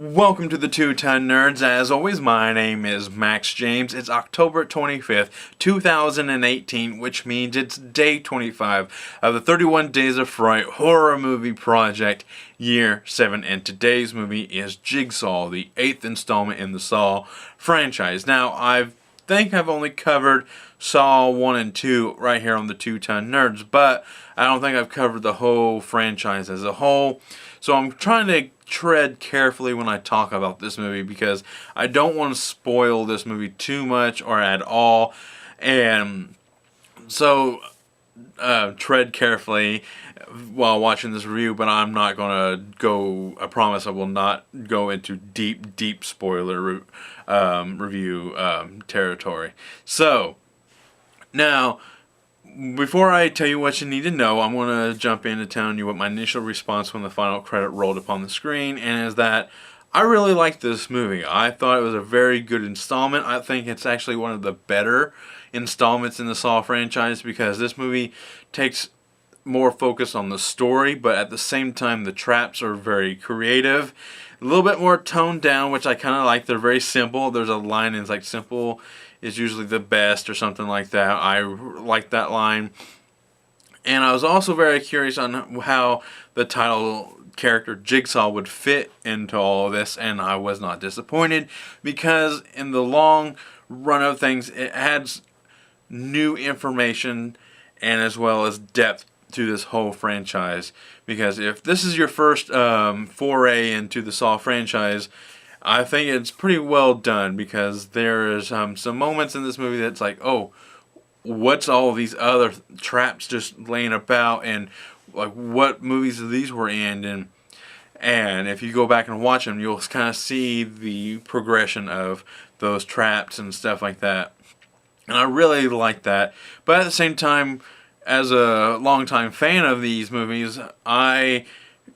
Welcome to the Two-Ton Nerds. As always, my name is Max James. It's October 25th, 2018, which means it's day 25 of the 31 Days of Fright horror movie project, year 7. And today's movie is Jigsaw, the 8th installment in the Saw franchise. Now, I think I've only covered Saw 1 and 2 right here on the Two-Ton Nerds, but I don't think I've covered the whole franchise as a whole. So I'm trying to tread carefully when I talk about this movie because I don't want to spoil this movie too much or at all. And so tread carefully while watching this review, but I'm not going to go, I promise I will not go into deep spoiler review territory. So, now, before I tell you what you need to know, I'm going to jump into telling you what my initial response when the final credit rolled upon the screen, and is that I really liked this movie. I thought it was a very good installment. I think it's actually one of the better installments in the Saw franchise because this movie takes more focus on the story, but at the same time the traps are very creative. A little bit more toned down, which I kind of like. They're very simple. There's a line that's like, simple is usually the best, or something like that. I like that line. And I was also very curious on how the title character Jigsaw would fit into all of this, and I was not disappointed because in the long run of things it adds new information and as well as depth to this whole franchise. Because if this is your first foray into the Saw franchise, I think it's pretty well done, because there is some moments in this movie that's like, oh, what's all these other traps just laying about, and like what movies these were in, and if you go back and watch them, you'll kind of see the progression of those traps and stuff like that. And I really like that. But at the same time, as a longtime fan of these movies, I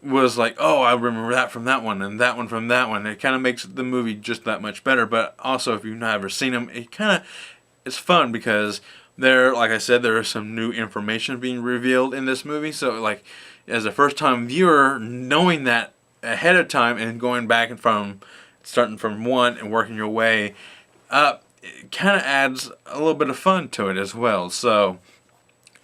was like, oh, I remember that from that one and that one from that one. It kind of makes the movie just that much better. But also, if you've never seen them, it's fun because like I said, there is some new information being revealed in this movie. So like, as a first time viewer, knowing that ahead of time and going back and starting from one and working your way up, it kind of adds a little bit of fun to it as well. So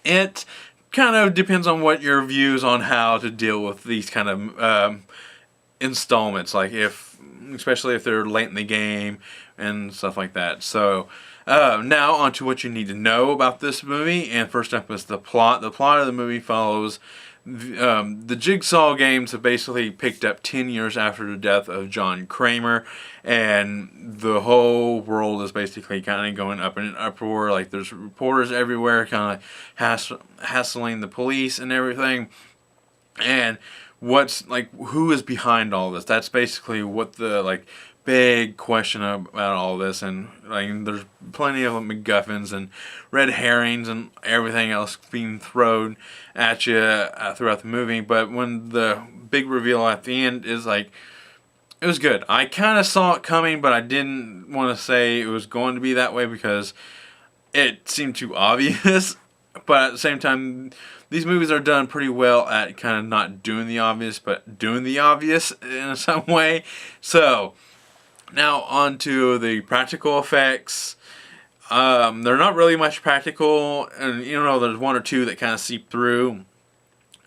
it kind of depends on what your views on how to deal with these kind of installments, like especially if they're late in the game and stuff like that. So now on to what you need to know about this movie. And first up is the plot. The plot of the movie follows the Jigsaw games have basically picked up 10 years after the death of John Kramer, and the whole world is basically kind of going up in an uproar. Like, there's reporters everywhere kind of hassling the police and everything. And who is behind all this? That's basically what the big question about all this. And there's plenty of MacGuffins and red herrings and everything else being thrown at you throughout the movie. But when the big reveal at the end is it was good. I kind of saw it coming, but I didn't want to say it was going to be that way because it seemed too obvious. But at the same time, these movies are done pretty well at kind of not doing the obvious, but doing the obvious in some way. So now on to the practical effects. They're not really much practical, and there's one or two that kind of seep through,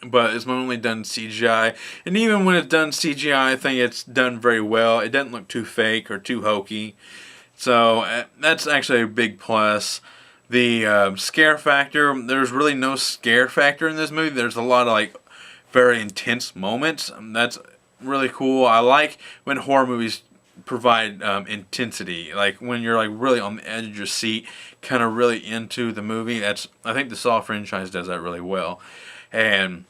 but it's mainly done CGI. And even when it's done CGI, I think it's done very well. It doesn't look too fake or too hokey, so that's actually a big plus. The scare factor, there's really no scare factor in this movie. There's a lot of very intense moments. That's really cool. I like when horror movies provide intensity, like when you're really on the edge of your seat, kind of really into the movie. I think the Saw franchise does that really well. And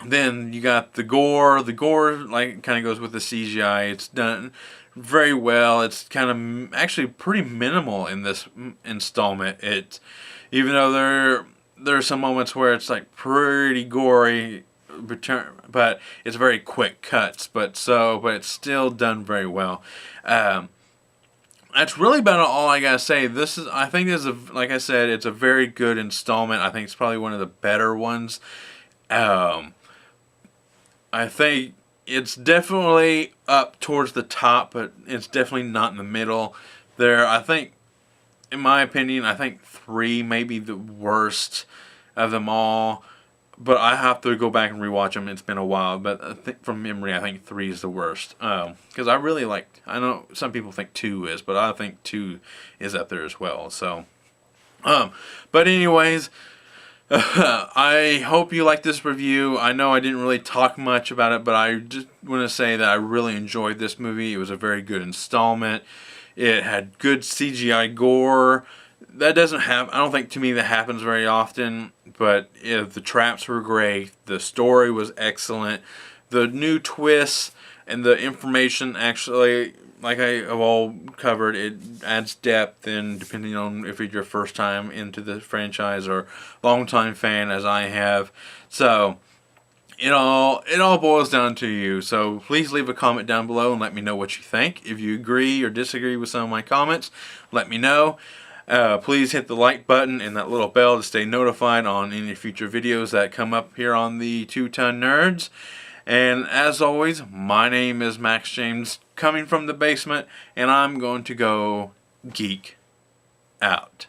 then you got the gore. The gore kind of goes with the CGI. It's done very well. It's kind of actually pretty minimal in this installment. Even though there are some moments where it's pretty gory, but it's very quick cuts, but it's still done very well. That's really about all I gotta say. I think like I said, it's a very good installment. I think it's probably one of the better ones. I think It's definitely up towards the top, but it's definitely not in the middle. There, I think, in my opinion, I think 3 may be the worst of them all. But I have to go back and rewatch them. It's been a while, but I think from memory, I think 3 is the worst. Because I really like. I know some people think 2 is, but I think 2 is up there as well. So, but anyways, I hope you like this review. I know I didn't really talk much about it, but I just want to say that I really enjoyed this movie. It was a very good installment. It had good CGI gore. That doesn't happen. I don't think, to me, that happens very often. But the traps were great. The story was excellent. The new twists and the information, actually, like I have all covered, it adds depth. And depending on if it's your first time into the franchise or long-time fan, as I have, so it all boils down to you. So please leave a comment down below and let me know what you think. If you agree or disagree with some of my comments, let me know. Please hit the like button and that little bell to stay notified on any future videos that come up here on the Two Ton Nerds. And as always, my name is Max James, coming from the basement, and I'm going to go geek out.